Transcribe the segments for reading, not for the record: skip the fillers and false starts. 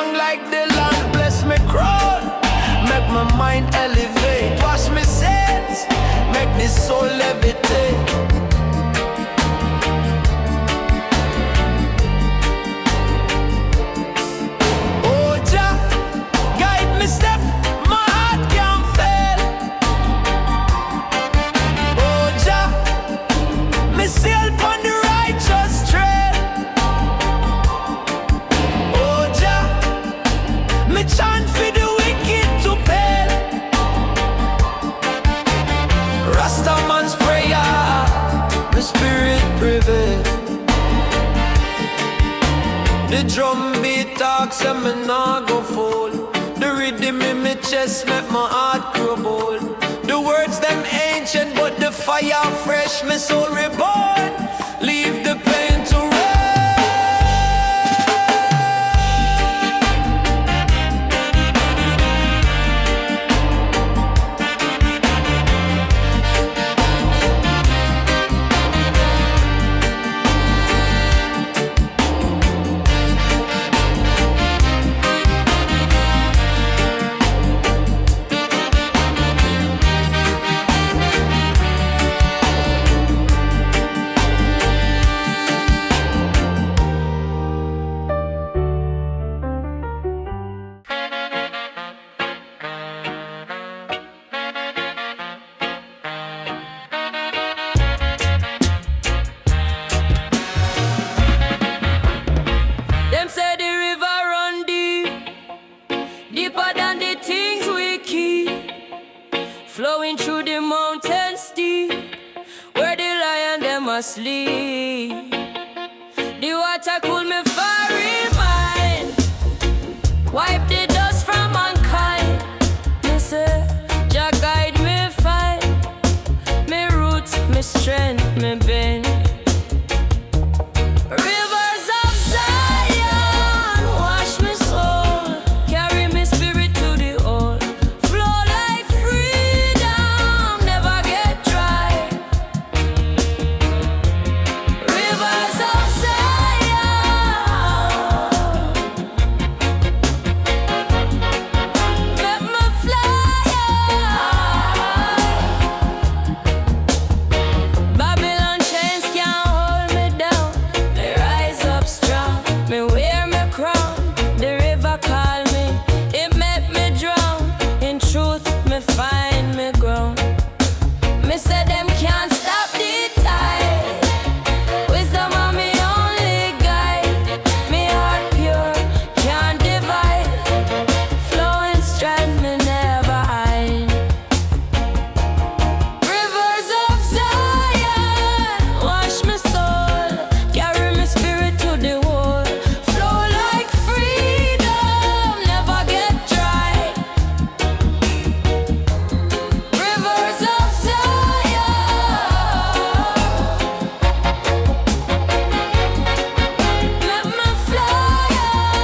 strong like the land. Bless me crown, make my mind elevate. Wash me sins, make this soul levitate. Chant for the wicked to pay. Rastaman's prayer, my spirit prevail. The drum beat talks and me nah go fall. The rhythm in my chest make my heart grow bold. The words them ancient but the fire fresh, my soul reborn. Leave the pain to rest. Flowing through the mountains steep, where the lion them asleep. The water cool me fiery mind, wipe the dust from mankind. Me say, Jah guide me find, me roots, me strength, me bend. Rivers of Zion, wash me soul, carry me spirit to the all. Flow like freedom, never get dry. Rivers of Zion, let me fly high. Babylon chains can't hold me down. Me rise up strong, me wear my crown. The river call me, it make me drown. In truth, me find me ground. Me say them can't stop the tide. Wisdom on me only guide. Me heart pure, can't divide. Flowing strength, me never hide. Rivers of Zion, wash my soul, carry my spirit to the wall. Flow like freedom, never get dry. Rivers of Zion, let me fly high.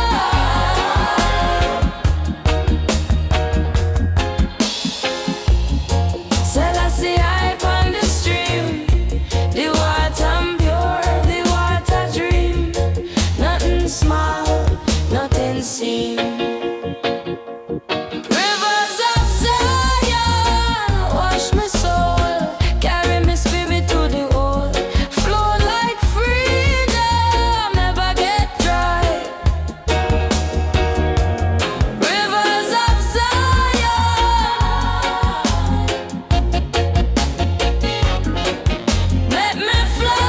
Selassie high on the stream, the water pure, the water dream. Nothing small, nothing seem. Rivers of Zion, wash my soul, carry my spirit to the wall. Flow like freedom, never get dry. Rivers of Zion, let me fly.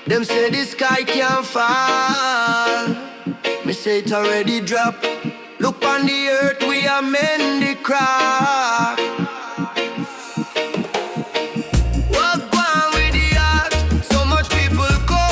Them say the sky can't fall. Me say it already drop. Look on the earth, we are mend the crack. What gone with the heart? So much people go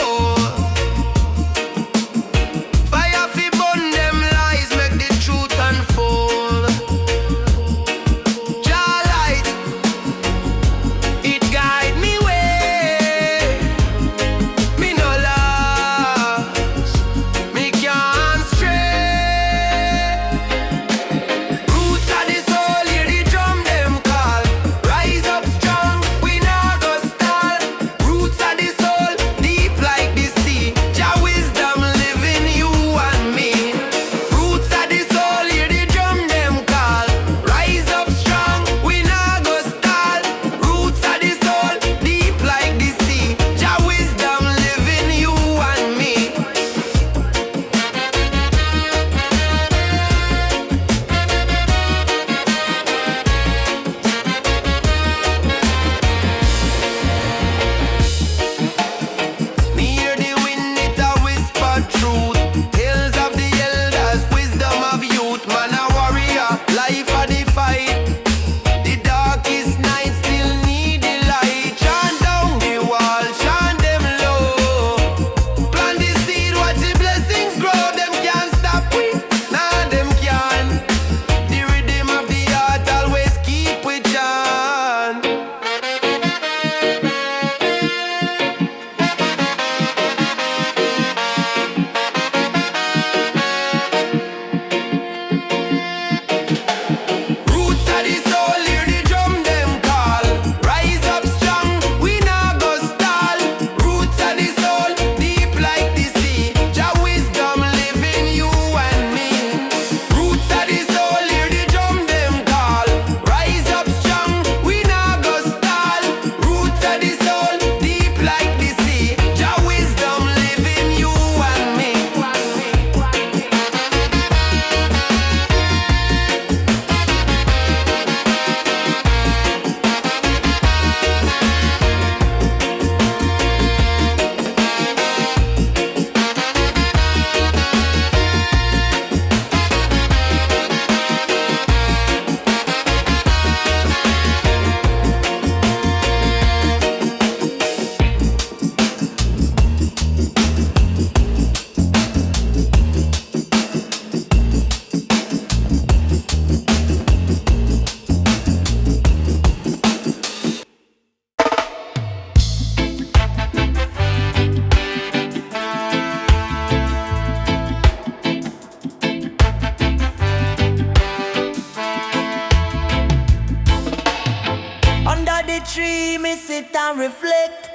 sit and reflect.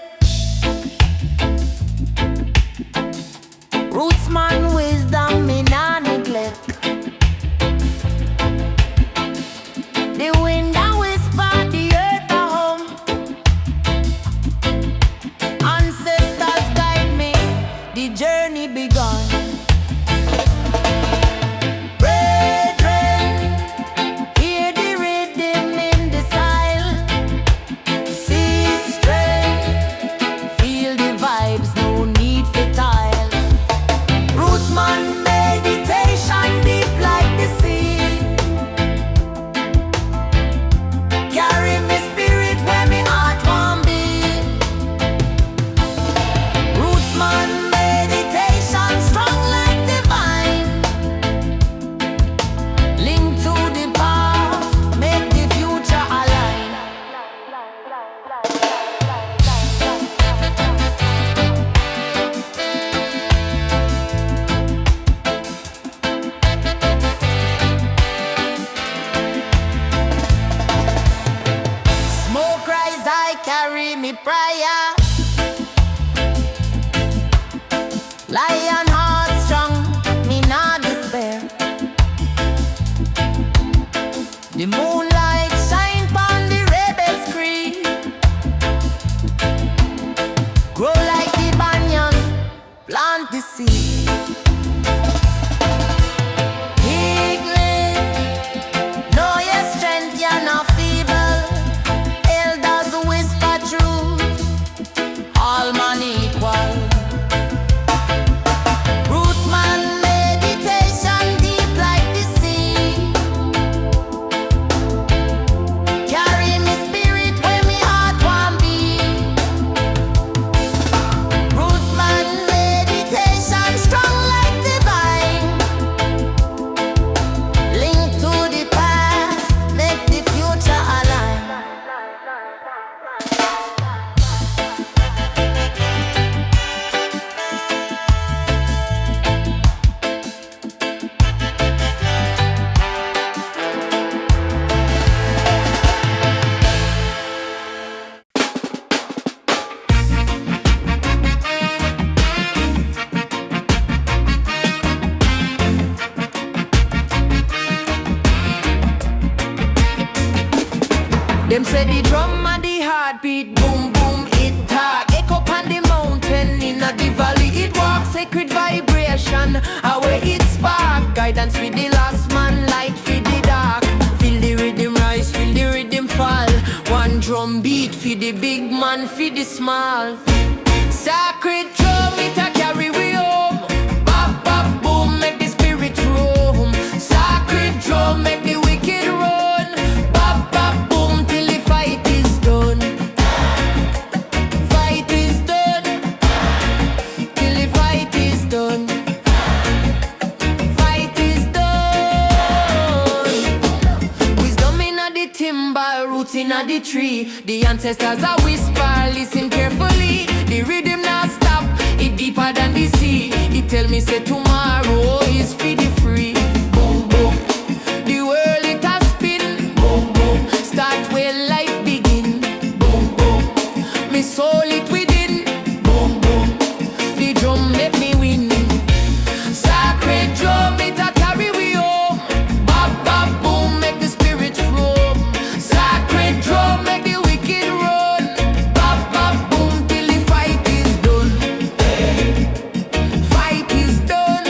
Rootsman wisdom me nah neglect. The wind a whisper, the earth a hum. Ancestors guide me, the journey begun. Brethren, hear the rhythm in the soil. See strength, feel the vibes, no need for tile. Rootsman meditation deep like the sea. Carry me spirit where me heart want be. Rootsman meditation strong like divine. Link to the past, make the future align. Smoke rise, I carry me prayer. Lion heart strong, me not despair. The moonlight shine pon the rebels creed. Grow like the banyan, plant the seed. Piglet, know your strength, you're not feeble. Elders whisper truth, all man equal. Rootsman meditation deep like the sea. Carry me spirit where me heart want be. Rootsman meditation strong like divine. Link to the past, make the future align. Them say the drum and the heartbeat, boom boom it talk. Echo on the mountain, in the valley it walk. Sacred vibration, away it spark. Guidance with the last man, light for the dark. Feel the rhythm rise, feel the rhythm fall. One drum beat for the big man, for the small. Sacred drum, it a carry we home. Bop bop boom, make the spirit roam. Sacred drum, make the wicked run. Bop bop boom till the fight is done. Fight is done. Till the fight is done. Fight is done. Wisdom inna the timber, roots inna the tree. The ancestors a whisper, listen carefully. The rhythm not stop, it deeper than the sea. It tell me say tomorrow is for the free. Boom boom, the world it a spin. Boom boom, start where life begin. Boom boom, me soul it within. Boom boom, the drum let me win. Sacred drum it a carry we home. Bop bop boom, make the spirit roam. Sacred drum make the wicked run. Bop bop boom till the fight is done. Fight is done.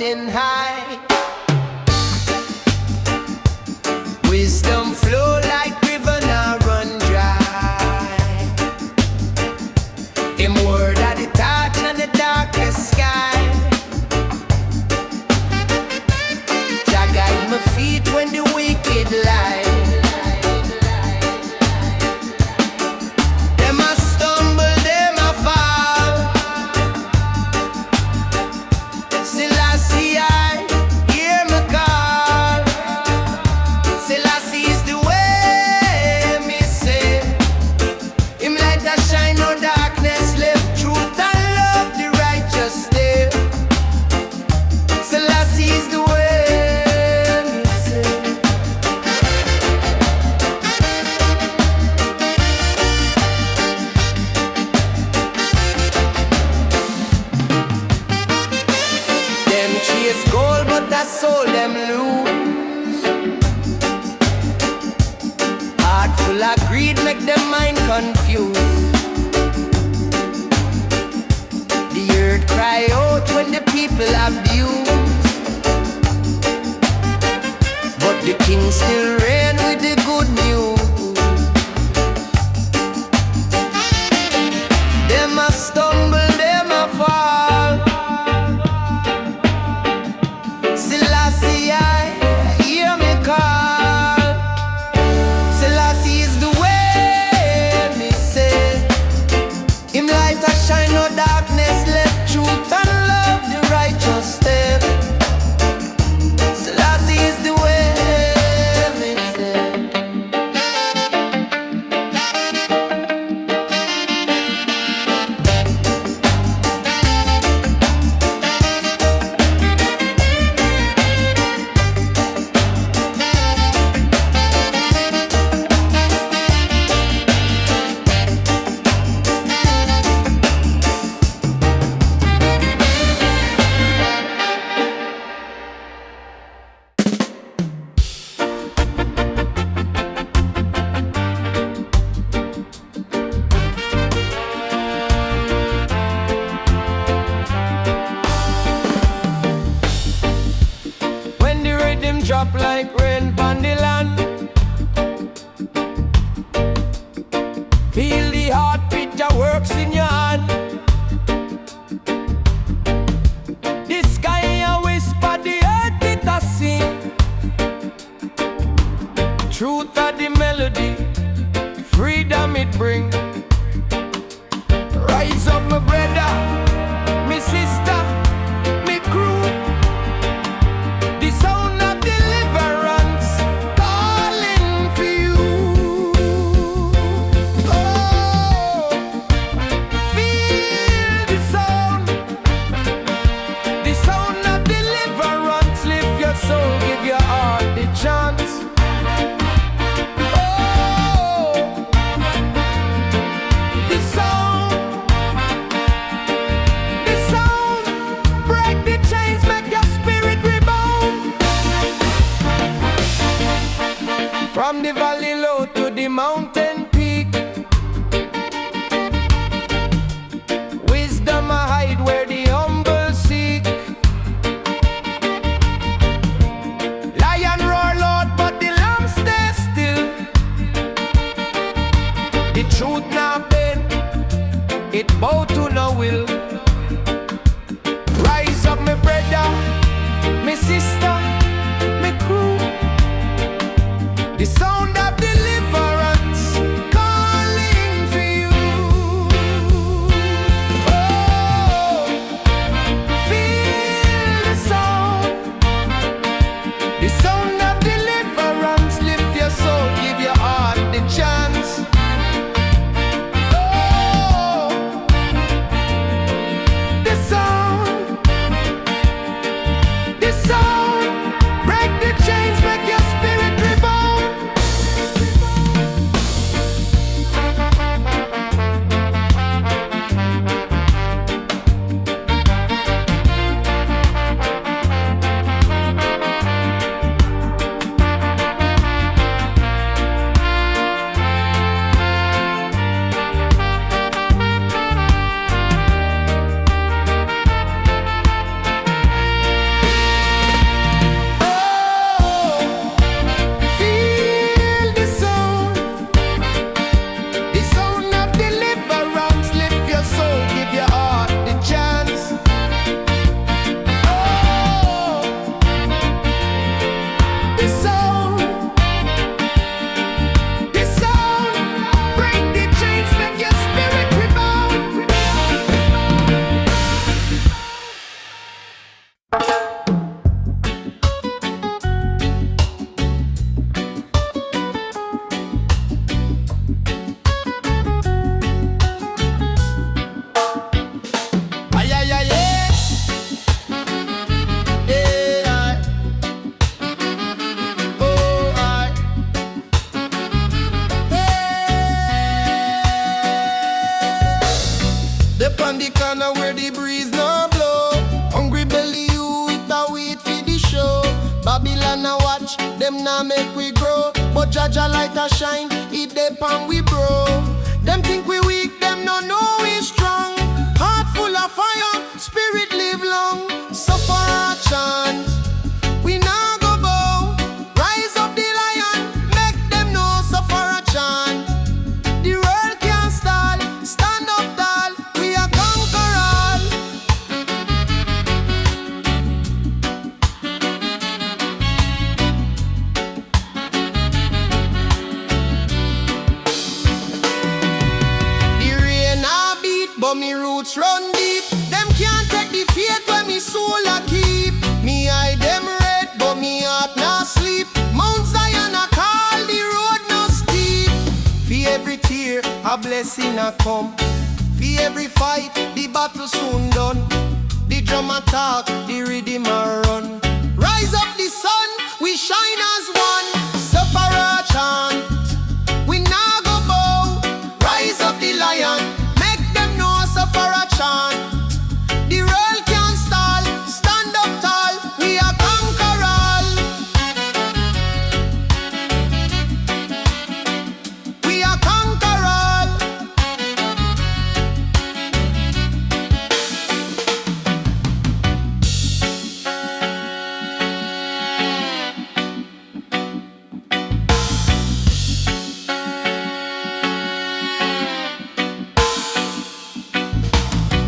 mountain high. Wisdom flow like river now run dry. Him word at the touch on the darkest sky. Jah guide my feet when the wicked lie. Them a stumble, them a fall. Selassie I hear me call. Selassie is the way me say. Him light a shine, no darkness left. Truth and love, the righteous stay. Selassie is the way me say. Them chase gold, but that soul them lose. Heart full of greed, make them mind confused. The earth cry out when the people abuse, but the king still reign with the good news. Them a stumble, them a fall. Selassie I hear me call. Selassie is the way me say. Him light a shine, no darkness left. Truth and love, the righteous step. Selassie is the way me say. When the rhythm drop like rain on the land, feel the heartbeat that works in your hand. The sky a whisper, the earth it a sing. Truth of the melody, freedom it bring. Rise up my brother, my sister, my crew. The sound of deliverance calling for you. Oh, feel the sound of deliverance. Lift your soul, give your heart the chance. Oh, the sound, break the chains, make your spirit rebound. From the valley low to the mountain peak, wisdom a hide where the humble seek. Lion roar loud, but the lamb stay still. The truth now bend, it bow to no will. Rise up, my brother, my sister, my crew. The sound of deliverance calling for you. Oh, feel the sound of deliverance. Lift your soul, give your heart the chance. Oh, the sound on the corner where the breeze no blow. Hungry belly you it a wait for the show. Babylon a watch, them now make we grow. But Jaja light a shine, it dey pan we bro. Them think we weak, them no know we strong. Heart full of fire, spirit live long. Suffer a chant, we now go bow. Rise up the lion, make them know suffer a chant. The world can't stall, stand up tall, we are conquer all. The rain a beat, but me roots run deep. Them can't take the faith when me soul a keep. Me eye them red, but me heart not sleep. Mount Zion a call, the road no steep. For every tear, a blessing a come. For every fight, the battle soon done. The drum a talk, the rhythm a run. Rise up the sun, we shine as one. Suffer a chant, we now go bow. Rise up the lion, make them know suffer a chant. The world can't stall, stand up tall, we are conquer all. We are conquer all.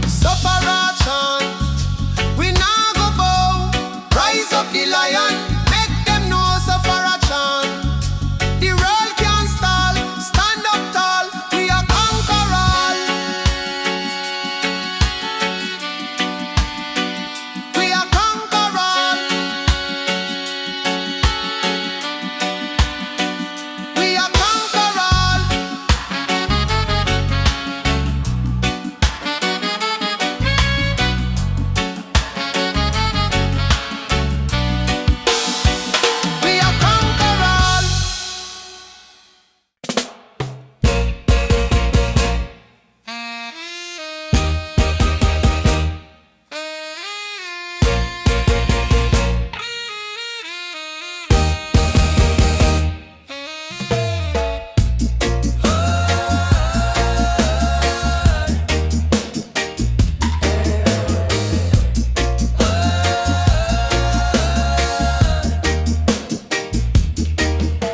Suffer a chant, we now go bow. Rise up the lion, make them know suffer a chant. The world can't stall, stand up tall, we are conquer all. We are conquer all. We are conquer all. We are conquer all.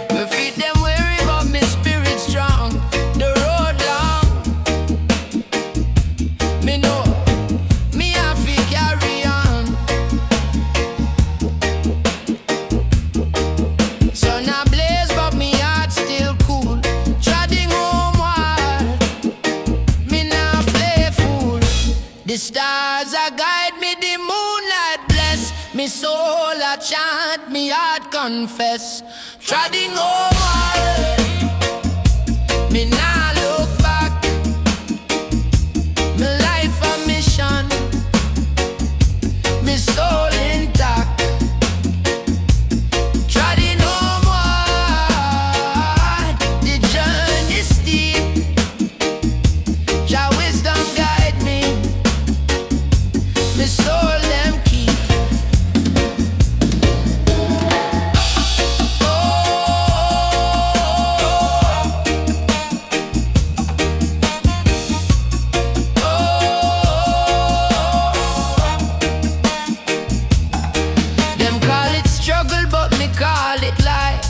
My feet them weary, but my spirit strong. The road long, me know, me have to carry on. Sun a blaze, but me heart still cool. Trodding homeward, me not play fool. The stars a guide me, the moonlight bless. Me soul a chant, me heart confess. Trodding homeward, me nah look back. Me life a mission, me soul intact. Trodding homeward, the journey steep. Jah wisdom guide me, me soul them keep. Them call it struggle, but me call it life.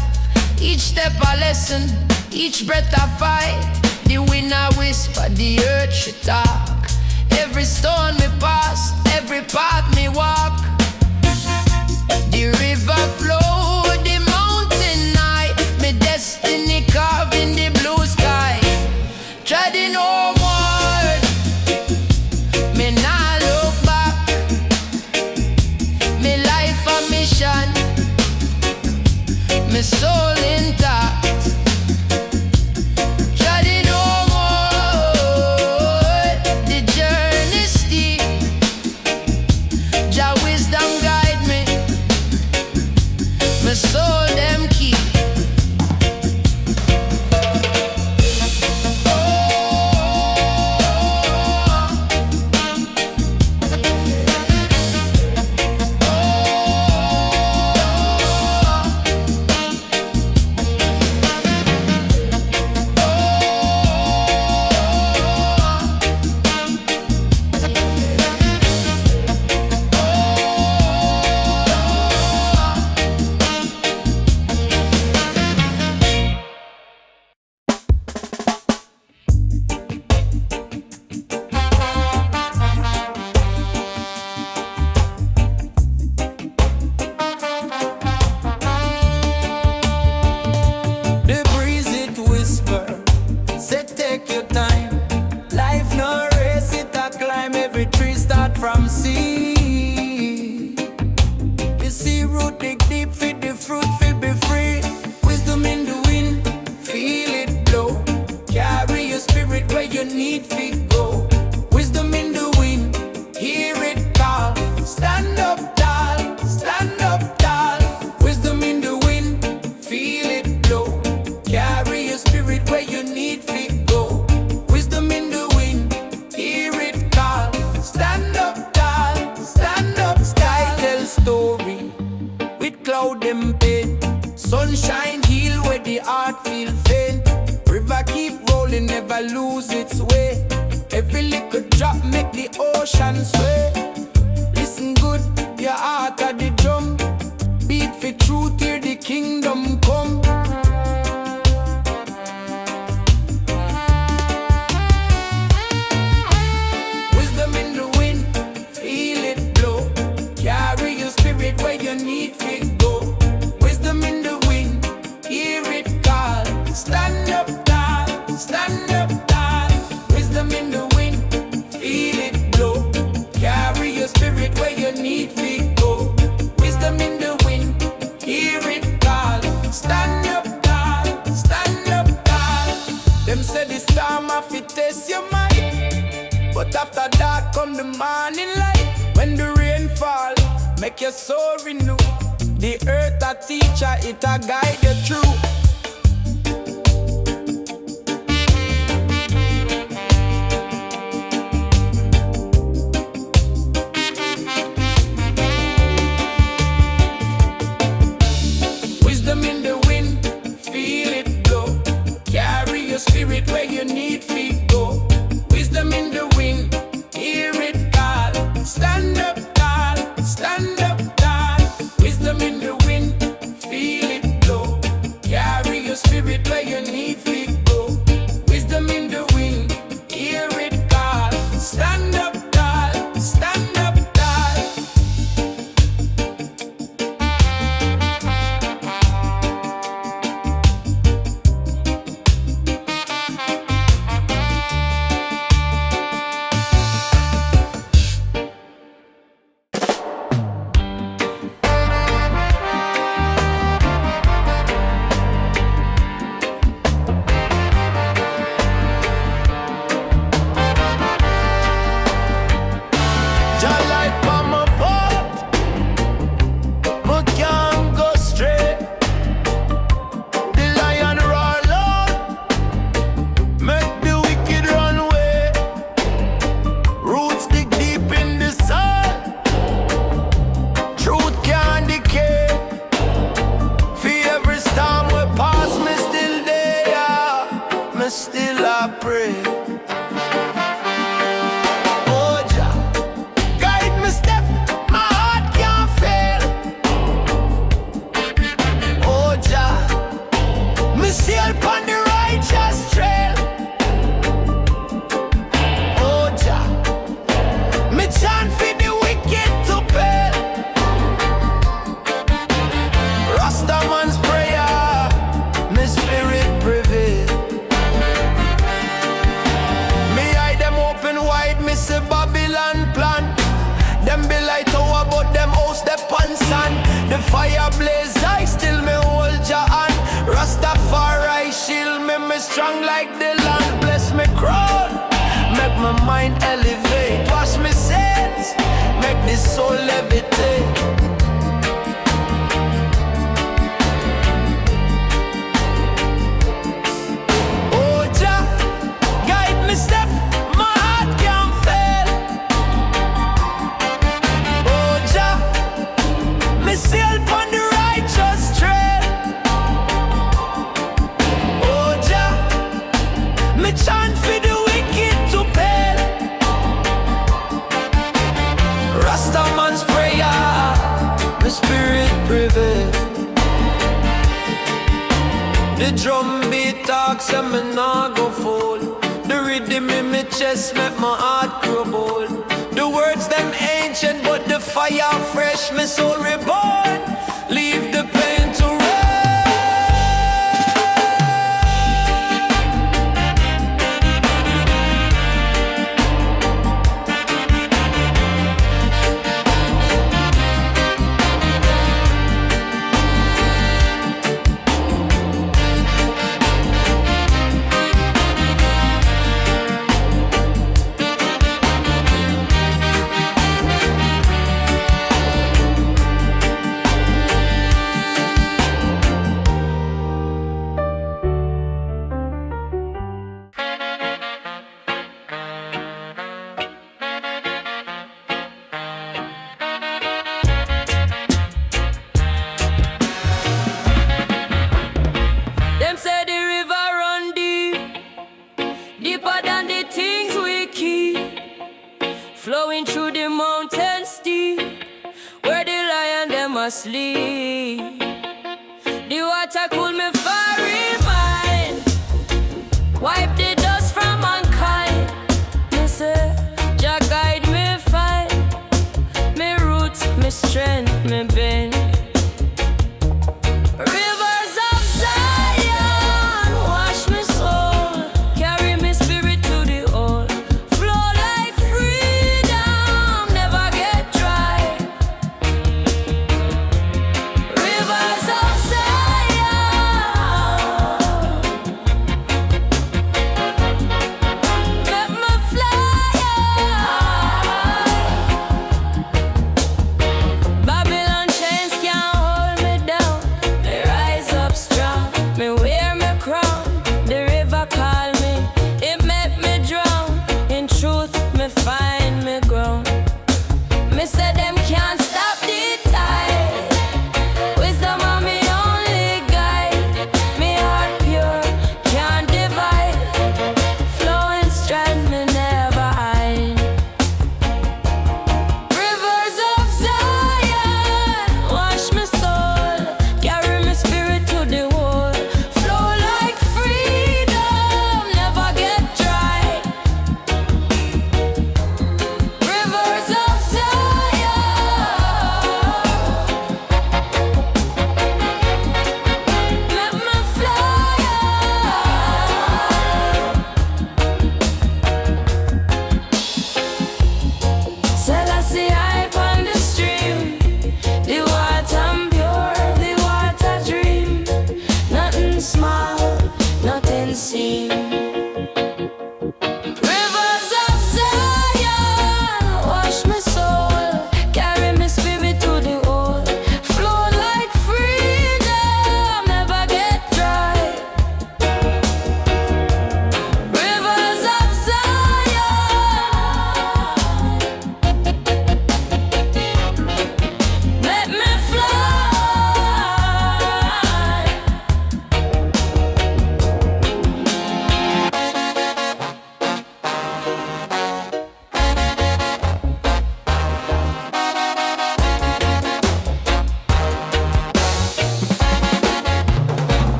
Each step a lesson, each breath a fight. The wind a whisper, the earth should talk. Every stone me pass, every path me walk. The river flow, the mountain high. Me destiny carved in the blue sky. Treading homeward, me nah look back. Me life a mission, me soul intact. Treading homeward, the journey steep. Jah wisdom guide me, my soul them keep. Oh, need to go. Wisdom in the wind, hear it call. Stand up tall, stand up tall. Wisdom in the wind, feel it blow. Carry your spirit where you need to go. Wisdom in the wind, hear it call. Stand up tall, stand up tall. Sky tell story with cloud and pain. Sunshine heal where the heart feel faint. River keep rolling, never lose its way. Every little drop make the ocean sway. Listen good, your heart at the drum. Beat for truth, hear the kingdom come. Wisdom in the wind, feel it blow. Carry your spirit where you need to go. Wisdom in the wind, hear it call. Stand up tall, stand up tall. Wisdom in the wind, feel it blow. Carry your spirit where you need to go. Wisdom in the wind, hear it call. Stand up tall, stand up tall. Them say the storm have to test your mind, but after dark come the morning light. When the rain fall, make your soul renew. The earth a teacher, it a guide you through. Wisdom in the wind, feel it blow. Carry your spirit where you need to go. Wisdom in the wind, hear it call. Stand up tall, stand up tall. Wisdom in the wind, feel it blow. Carry your spirit where you need to go. Wisdom in the wind, hear it call. Stand up tall, stand up tall. Jah light pa my path, me can't go straight. The lion roar loud, make the wicked run away. Roots dig deep in the soil, truth can't decay. For every storm we pass, me still there, me still I pray. Oh Jah, guide me step, my heart can't fail. Oh Jah, me sail upon the righteous trail. Oh Jah, me chant for the wicked to fail. Rastaman's prayer, me spirit prevail. Me eye them open wide, me see Babylon plan. Them be like tower, but them house the pan sand. The fire blaze, I still me hold your hand. Rastafari shield me, me strong like the land. Bless me crown, make my mind elevate. Wash me sins, make this soul levitate. Oh Jah, guide me step, my heart can't fail. Oh Jah, me sail upon the righteous trail. Oh Jah, me chant for the wicked to pay. Rastaman's prayer, my spirit prevail. The drum beat talks and me nah go fall. The rhythm in my chest make my heart grow bold. The words them ancient but the fire fresh, my soul reborn. Leave the pain to rest. deeper than the things we keep, flowing through the mountains deep, where the lion them asleep. The water cool me fiery mind, wipe the dust from mankind. Me say, Jah guide me find, me roots, me strength, me bend. Rivers of Zion, wash me soul, carry me spirit to the old, flow like freedom, never get dry. Rivers of Zion, let me fly high. Babylon chains can't hold me down. Me rise up strong, me wear my crown. The river call me, it make me drown. In truth, me find me ground. Me say them can't stop the tide. Wisdom on me only guide. Me heart pure, can't divide. Flowing strength, me never hide. Rivers of Zion, wash my soul, carry my spirit to the wall, flow like freedom, never get dry. Rivers of Zion, let me fly high. Selassie high on the stream, the water pure, the water dream. Nothing small, nothing seem. Rivers of Zion, wash my soul, carry my spirit to the old, flow like freedom, never get dry. Rivers of Zion, let me fly.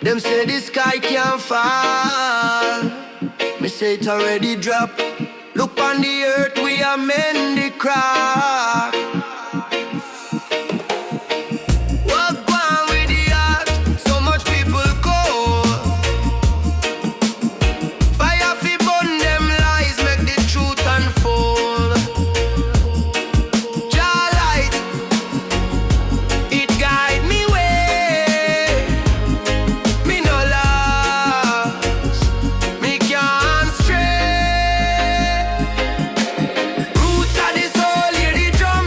Them say the sky can't fall. Me say it already drop. Look on the earth, we are mend the crack. What gone with the heart? So much people go. Fire fi burn them lies, make the truth unfold. Jah light, it guide me way. Me no lost, me can't stray. Roots of the soul, hear the drum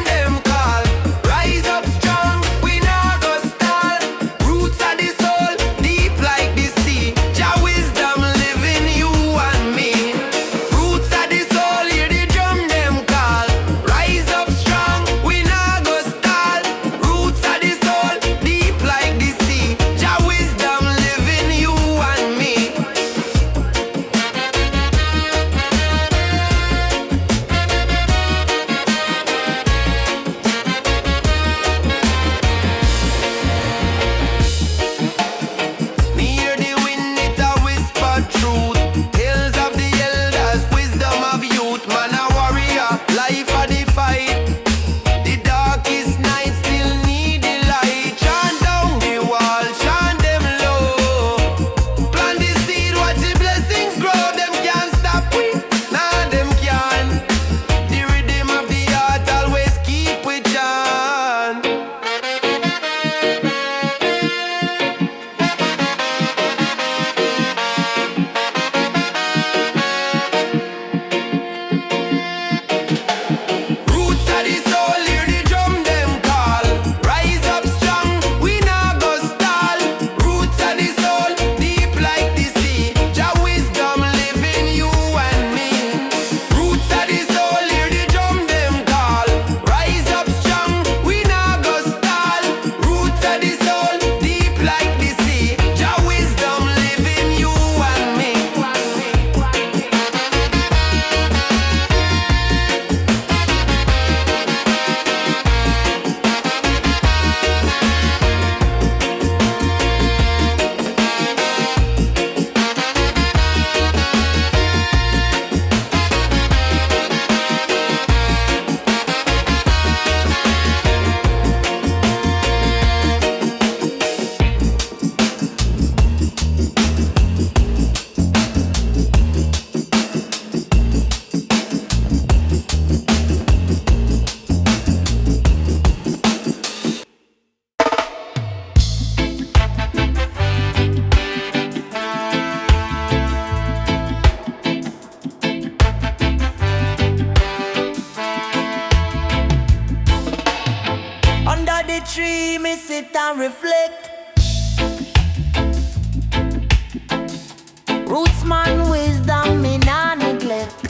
Rootsman wisdom me nah neglect.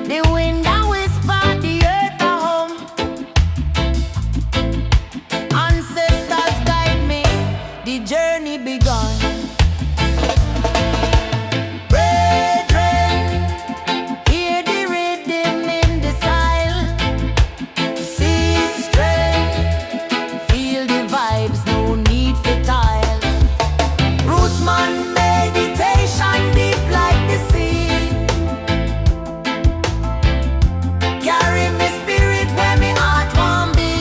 The wind a whisper, the earth a hum. Ancestors guide me, the journey begun. Brethren, hear the rhythm in the soil. See strength, feel the vibes, no need for tile. Rootsman meditation deep like the sea. Carry me spirit where me heart want be.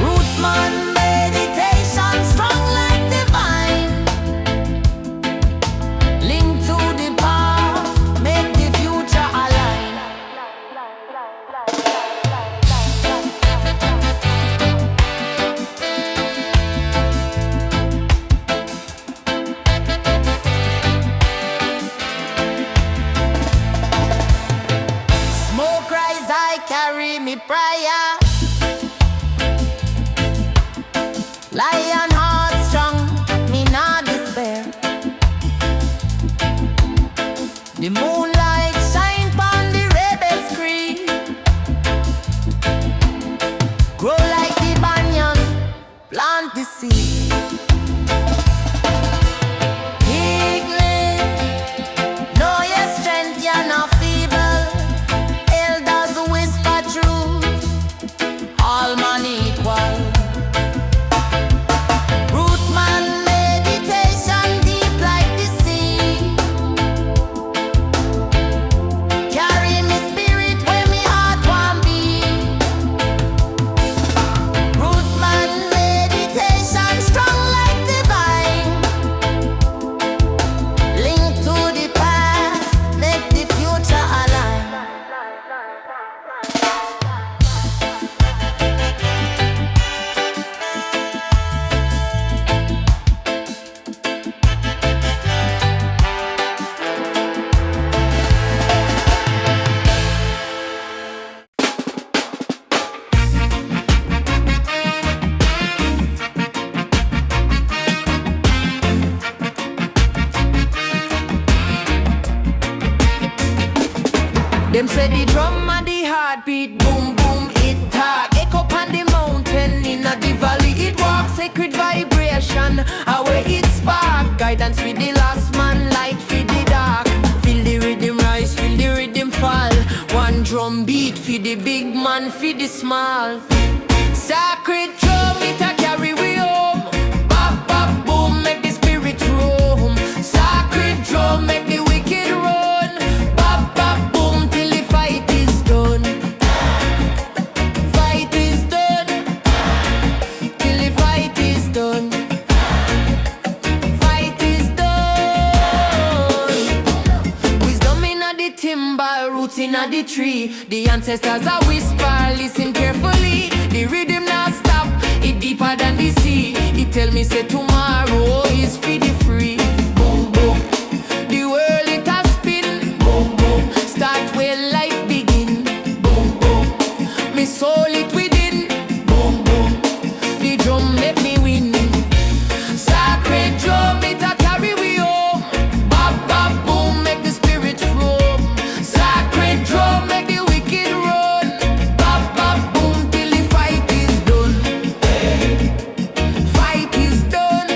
Rootsman meditation strong like divine. Link to the past, make the future align. Smoke rise, I carry me prayer. Lion heart strong, me not despair. The moonlight shine pon the rebels creed. Grow like the banyan, plant the seed. Eaglet, know your strength, you're not feeble. Elders whisper truth, all man equal. Rootsman meditation deep like the sea. Carry me spirit where me heart want be. Rootsman meditation strong like divine. Link to the past, make the future align. Them say the drum and the heartbeat, boom boom it talk. Echo on the mountain, in the valley it walks. Sacred vibration, away it spark. Guidance with the last man, light for the dark. Feel the rhythm rise, feel the rhythm fall. One drum beat for the big man, for the small. Sacred drum, it a carry we home. Bop bop boom, make the spirit roam. Sacred drum, make the wicked run. Bop bop boom till the fight is done. Fight is done. Till the fight is done. Fight is done. Wisdom inna the timber, roots inna the tree. The ancestors a whisper, listen carefully. The rhythm not stop, it deeper than the sea. It tell me say tomorrow is for the free. Boom boom, the world it a spin. Boom boom, start where life begin. Boom boom, me soul it within. Boom boom, the drum make me win. Sacred drum it a carry we home. Bop bop boom, make the spirit roam. Sacred drum make the wicked run. Bop bop boom till the fight is done. Fight is done.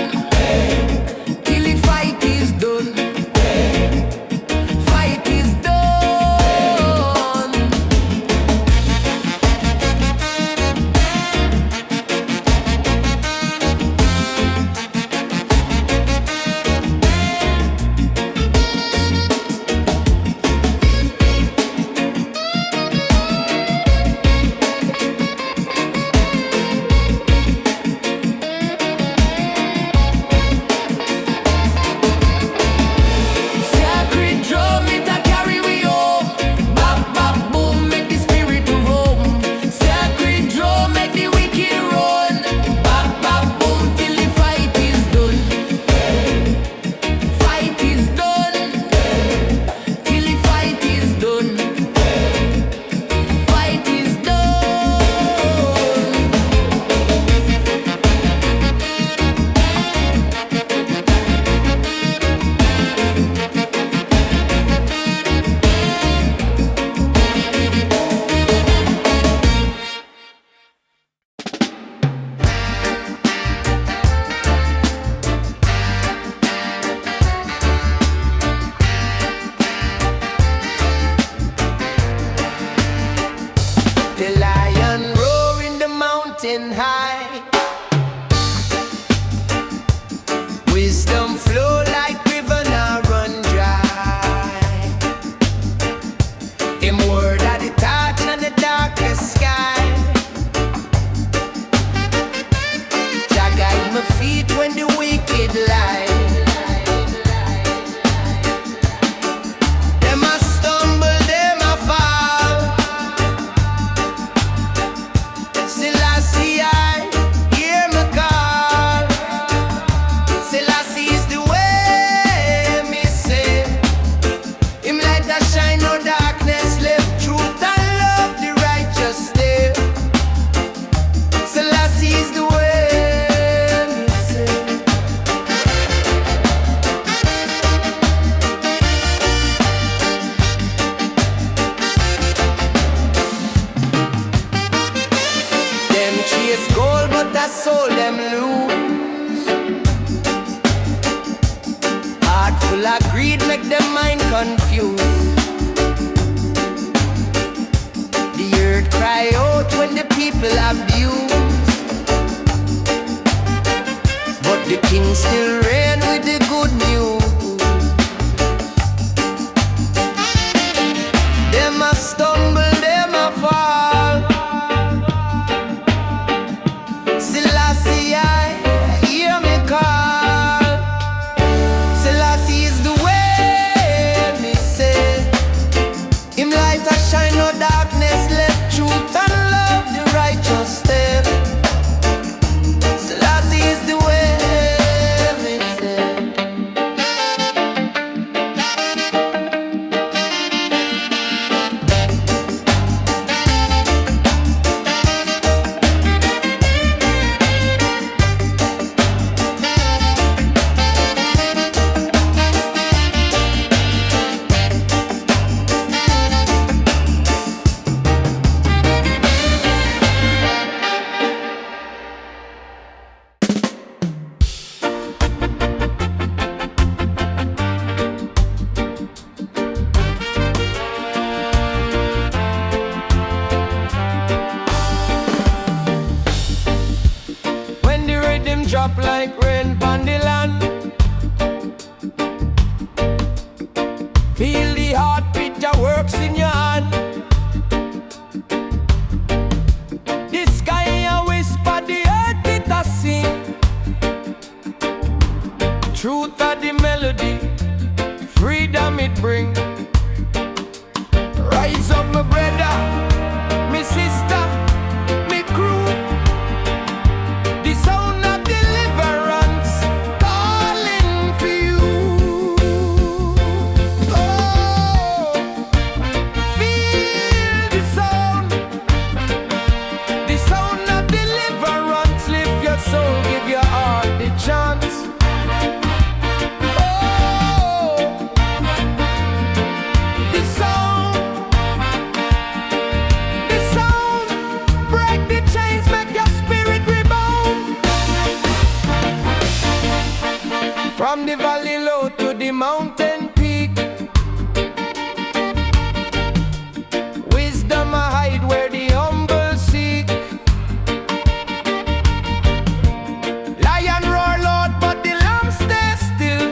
Full of greed make them mind confused. The earth cry out when the people abuse, but the king still reign with the good news. Them a stumble, them a fall. Selassie, I hear me call. Selassie is the way, me say. Him light a shine, no darkness left. Truth and love, the righteous step. Selassie is the way, me say. When the rhythm drop like rain on the land, feel the heartbeat that works in your hand. The sky a whisper, the earth it a sing. Truth of the melody, freedom it bring. Rise up my brother, my sister, my crew. The sound of deliverance calling for you. Oh, feel the sound of deliverance. Lift your soul, give your heart the chance. Oh, the sound, break the chains, make your spirit rebound. From the valley low to the mountain peak, wisdom a hide where the humble seek. Lion roar loud, but the lamb stay still.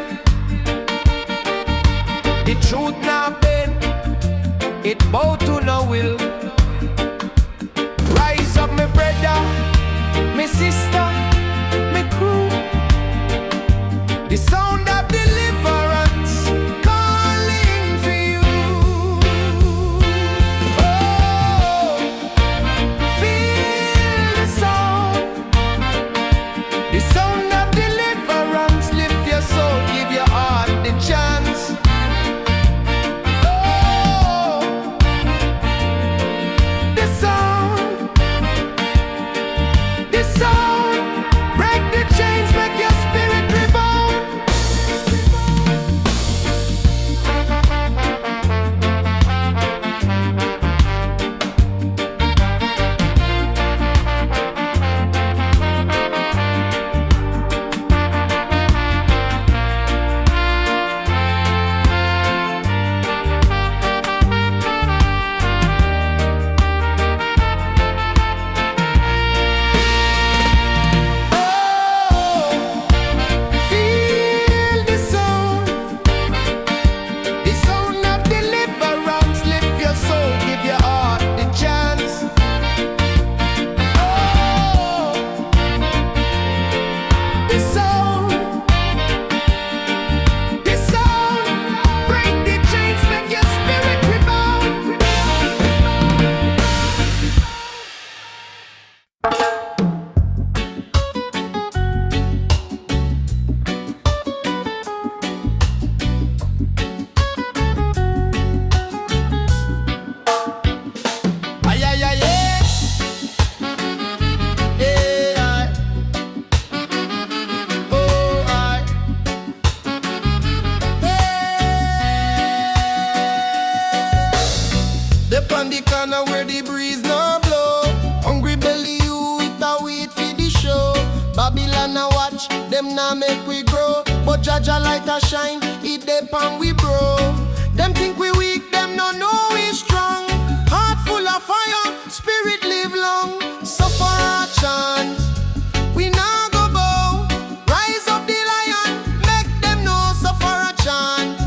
The truth now bend, it bow to no will. Rise up, my brother, my sister, my crew. The sound of deliverance calling for you. Oh, feel the sound of deliverance. Lift your soul, give your heart the chance. Oh, the sound, break the chains, make your spirit rebound. Feel the sound of deliverance. Lift your soul, give your heart the chance. Oh, the sound, break the chains, make your spirit rebound. Ay, ay, ay, yeah. Yeah, aye. Oh, aye. Hey. Dep on the corner where the breeze no blow. Hungry belly you with a wait for the show. Babylon a watch bunch, them nah make we grow. But Jaja light a shine, it depend we bro. Them think we weak, them no know we strong. Heart full of fire, spirit live long. Suffer a chant, we nah go bow. Rise up the lion, make them know suffer a chant.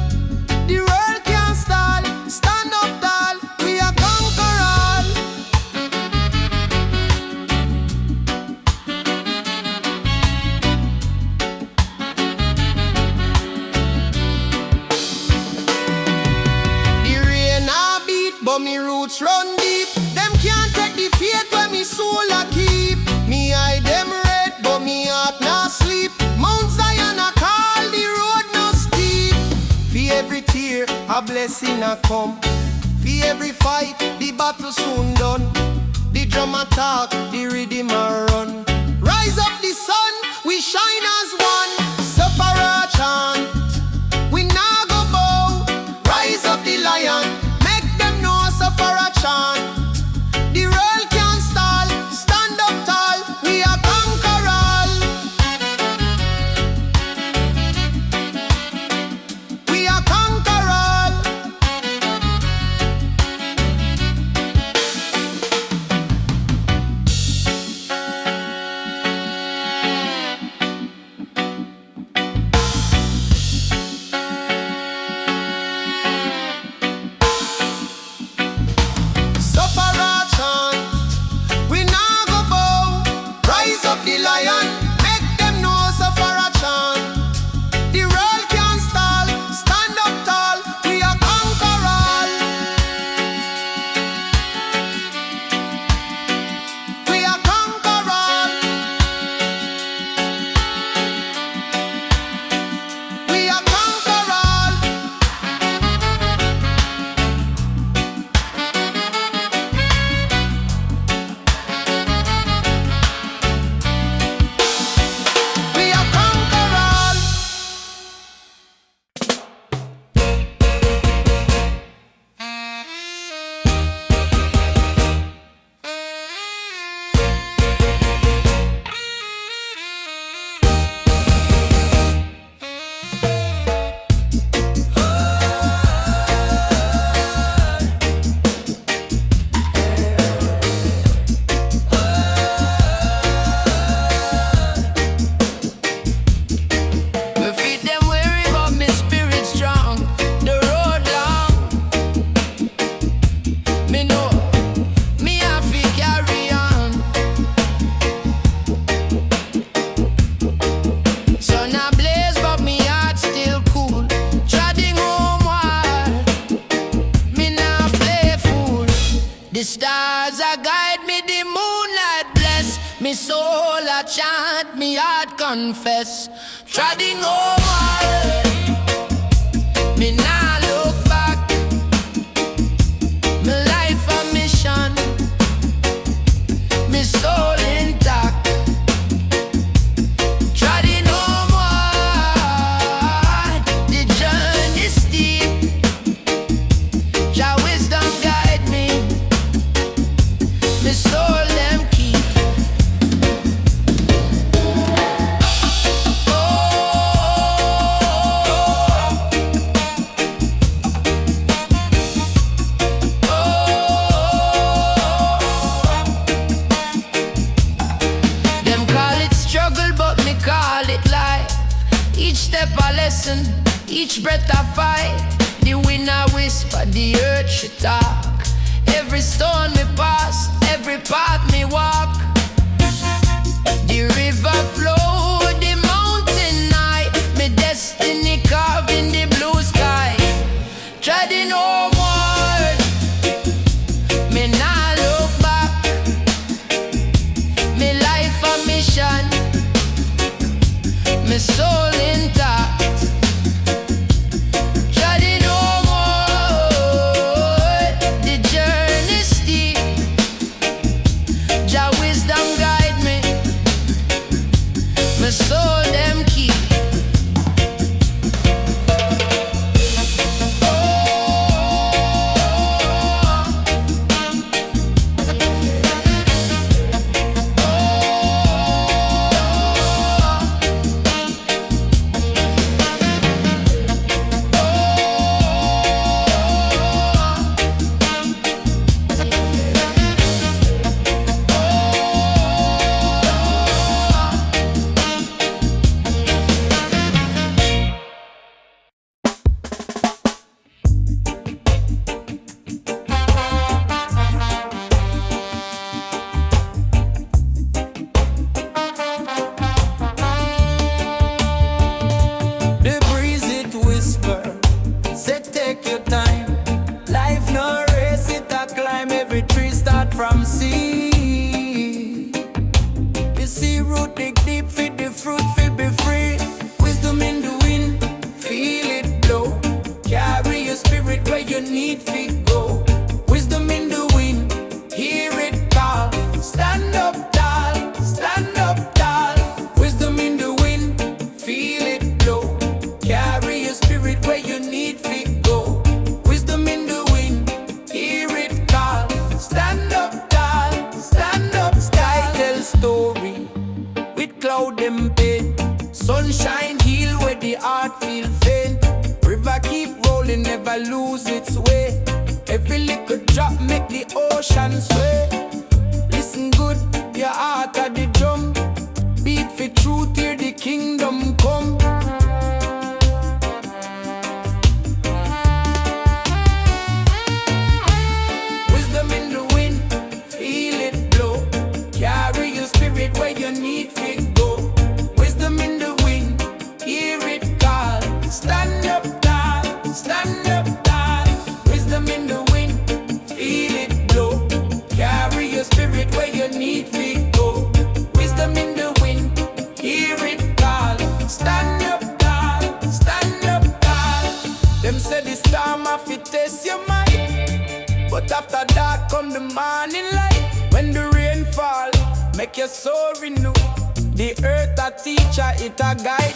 The world can't stall, stand up tall, we are conquer all. The rain a beat, but me roots run deep. Them can't take the faith when me soul a keep. Me eye them red, but me heart not sleep. Mount Zion a call, the road no steep. For every tear, a blessing a come. For every fight, the battle soon done. The drum a talk, the rhythm a run. Rise up the sun, we shine as one. Suffer a chant, we nah go bow. Rise up the lion, make them know suffer a chant. The world can't stall, stand up tall, we are conquer all. We are conquer all. Suffer a chant, we nah go bow. Rise up the lion, make them know suffer a chant. The world can't stall, stand up tall, we are conquer all. We are conquer all. We are conquer all. We are conquer all. Me feed them weary, but me spirit strong. The road long, me know me have to carry on. Sun a blaze, but me heart still cool. Trodding homeward, me nah play fool. The stars a guide me, the moonlight bless. Me soul a chant, me heart confess. Trodding homeward, me nah look back. Me life a mission, me soul intact. Trodding homeward, the journey steep. Jah wisdom guide me, me soul them keep. Them call it struggle, but me call it life. Each step a lesson, each breath a fight. The wind a whisper, the earth should talk. Every stone me pass, every path me walk. The river flow, the mountain high. Me destiny carved in the blue sky. Treading homeward, me nah look back. Me life a mission, me soul intact. Treading homeward, the journey steep. Jah wisdom guide me, my soul them keep. Sunshine heal where the heart feel faint. River keep rolling, never lose its way. Every little drop make the ocean sway. Listen good, your heart at the drum. Beat for truth, hear the kingdom come. Wisdom in the wind, feel it blow. Carry your spirit where you need to go. Wisdom in the wind, hear it call. Stand up tall, stand up tall. Wisdom in the wind, feel it blow. Carry your spirit where you need to go. Wisdom in the wind, hear it call. Stand up tall, stand up tall. Them say the storm have to test your mind, but after dark come the morning light. When the rain fall, make your soul renew. The earth a teacher, it a guide